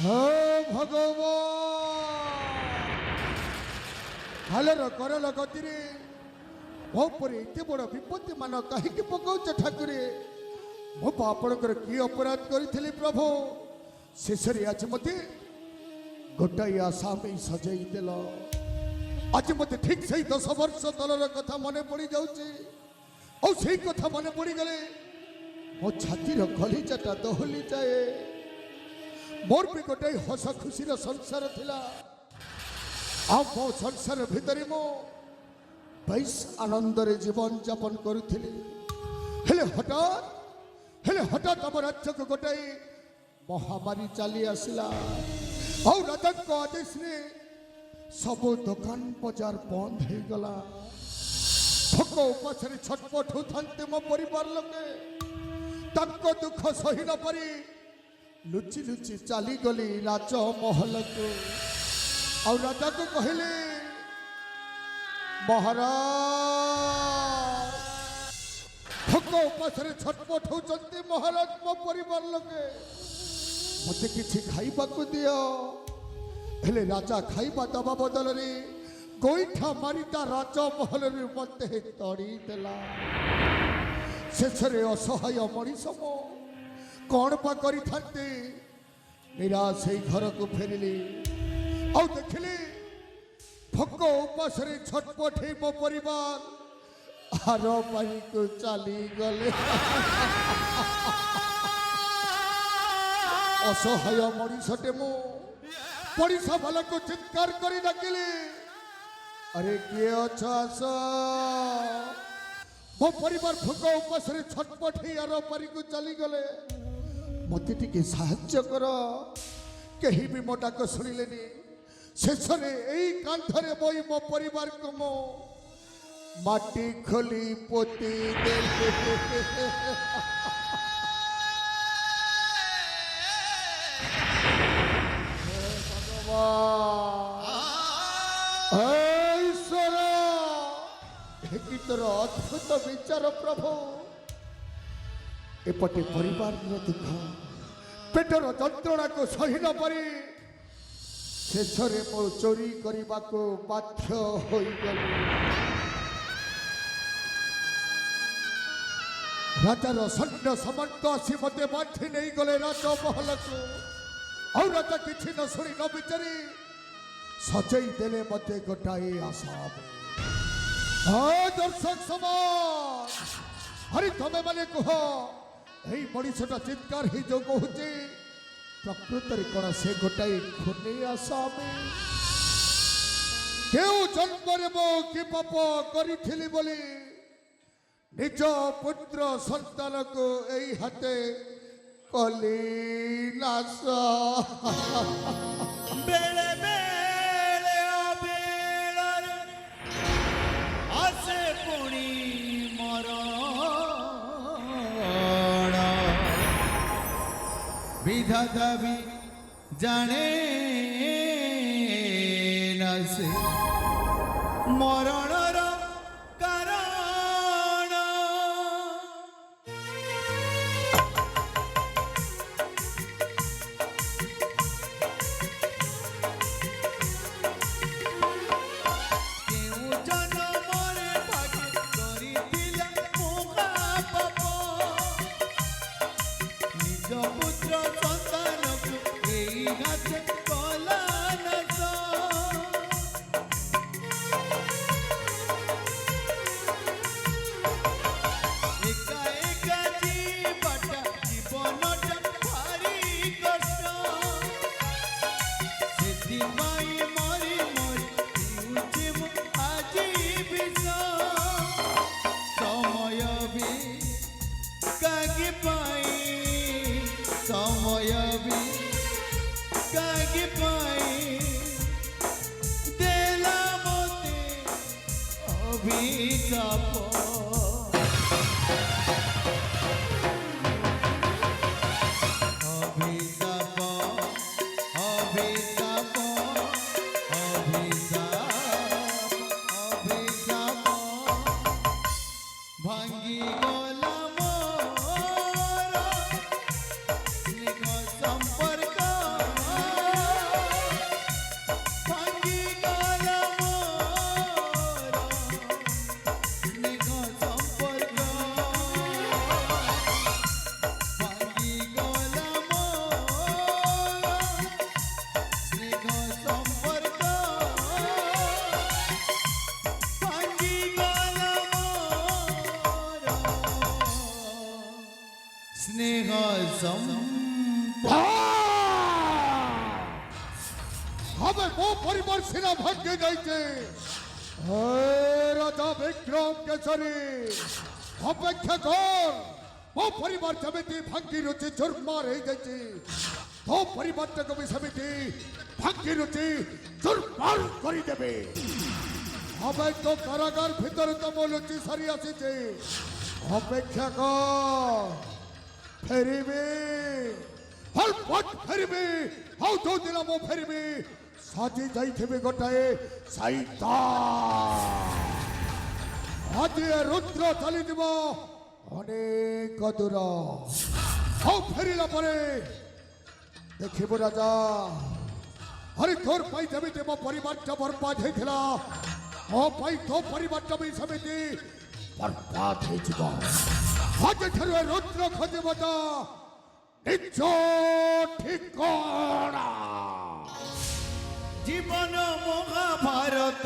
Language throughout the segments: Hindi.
भगवान हालर करल गति मो पर एत बड़ विपत्ति मान कहीं पकाउच ठाकुरे मो आपणकर कि अपराध करी प्रभु शेष आज मत गोटाए आशा में सजाई देल आज मत ठीक से 10 वर्ष तलर कथा मन पड़ जाऊे कथा मन पड़ गले मो छातीर कलिजाटा दहली जाए मोर भी गोटे हस खुशीर संसार थिला आ मो संसार भितर मो बेस आनंद जीवन यापन करुली हठात आम राज्य को गोटे महामारी चली आसला और राजा आदेश ने सब दुकान बजार बंद हो गला भोक उपास छटपट होते मो परिवार लोके दुख सही न पारी लुचि लुचि चली गली राजमहल को और राजा को कहले महाराज भोक उपास छटपट होती महाराज मो परिवार लोके मत किसी खाइबा को दियो हेले राजा खाइबा दबा बदल रे गोईठा मारिता राजमहल मत तड़ी देला शेष असहाय मनीष मो कौन पा करी निराश घर को फेरिली और देखिली भोक उपास छटपट मो परिवार आर पाई को चली गले असहाय मनीषटे मो पड़िशा वाला को चित्कार करी डाकिली अरे किए अछ आस मो परिवार भोक उपास छटपट आर पारी को चली गले मत टिके साहाय्य कर कहीं भी मो डाक शुणिले शेष यही कांधरे बोई मो परिवार को मो माटी खोली पोती ईश्वर तोर अद्भुत विचार प्रभु एपटे परिवार दुख पेटर जंत्रणा को सही न पारी शेष मो चोरी करने को बाध्य हो गली राजार सैन्य समर्थ आसी मत बांधी नहीं गले राजमहल को और राजा किसी न शुणी न विचारी सजई देले मत गोटाए आशा दर्शक समाज हरि तमे माने कह यही मनीषटा चित्कार ही जो कहूचे प्रकृत कौन से गोटाए खुने आशा क्यों जन्म मो कि पाप करी बोली निज पुत्र संतान को यही हाथे कली नाश बेले बेले अबेलार आसे पुणी मरण विधाता भी जाने न से मरणर संपर्क স্নেহ হবে ମୋ ପରିବାର ସିନା ଭାଙ୍ଗି ଯାଇଛି ରାଜା ବିକ୍ରମ କେଶରୀ ଅପେକ୍ଷା କର ମୋ ପରିବାର ଯେମିତି ଭାଙ୍ଗି ରୁଚି ଚୁରମାର ହେଇଯାଇଛି ତୋ ପରିବାରଟାକୁ ବି ସେମିତି ଭାଙ୍ଗି ରୁଚି ଚୁରମାର କରିଦେବେ હવે તો કારાગાર ભીતર તમો લૂચી સારી આસીছে অপেক্ষা কর ফেরিবি হলপট ফেরিবি হাউ তো দিলাম ফেরিবি সাজি যাইথিবি গোটাଏ সাইতা আজ রুদ্র চালিଯିବ অনেক দূর হাউ ফেরিলা পরে দেখিব রাজা আরে তোর পাই যেমিতি ମୋ ପରିବାରଟା বরবাদ ହେଇଥିଲା ମୋ ପାଇଁ ତୋ ପରିବାରଟା ବି ସେମିତି বরবাদ ହେଇଯିବ ଆଜିଠାରୁ ଏ ରୁଦ୍ର ଖୋଜିବ ତ ନିଜ ଠିକଣା জীবন মহাভারত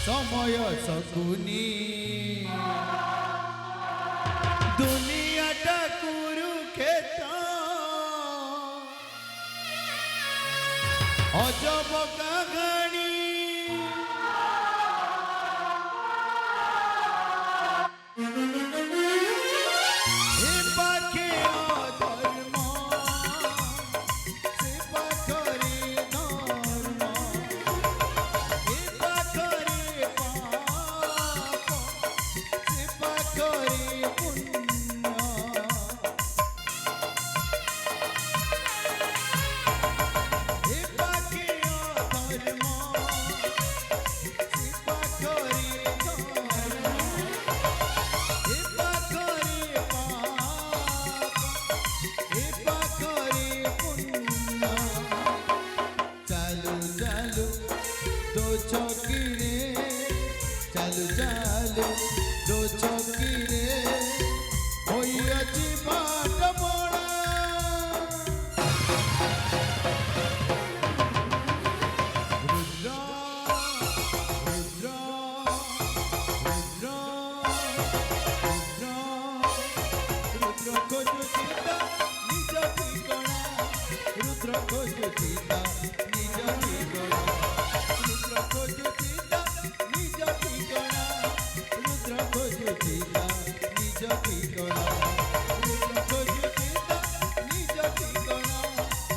সময় শকুনি দুনিয়াটা কুরুক্ষেত্র অজব কাহানি এ পাখে অধর্ম সে পাখরে ধর্ম এ পাখরে পাপ সে পাখরে পুণ্য এ পাখে অধর্ম সে পাখরে ধর্ম এ পাখরে পাপ এ পাখরে পুণ্য চালু চালু দো চকিরে চালু চালু দো চকিরে হইয়াছি বাট পড়া রুদ্র রুদ্র রুদ্র রুদ্র রুদ্র খোঁজু সীতা নিজ ঠিকଣା রুদ্র খোঁজু সীতা নিজ ঠিকଣା রুদ্র খোঁজু সীতা নিজ ঠিকଣା রুদ্র খোঁজু সীতা নিজ ঠিকଣା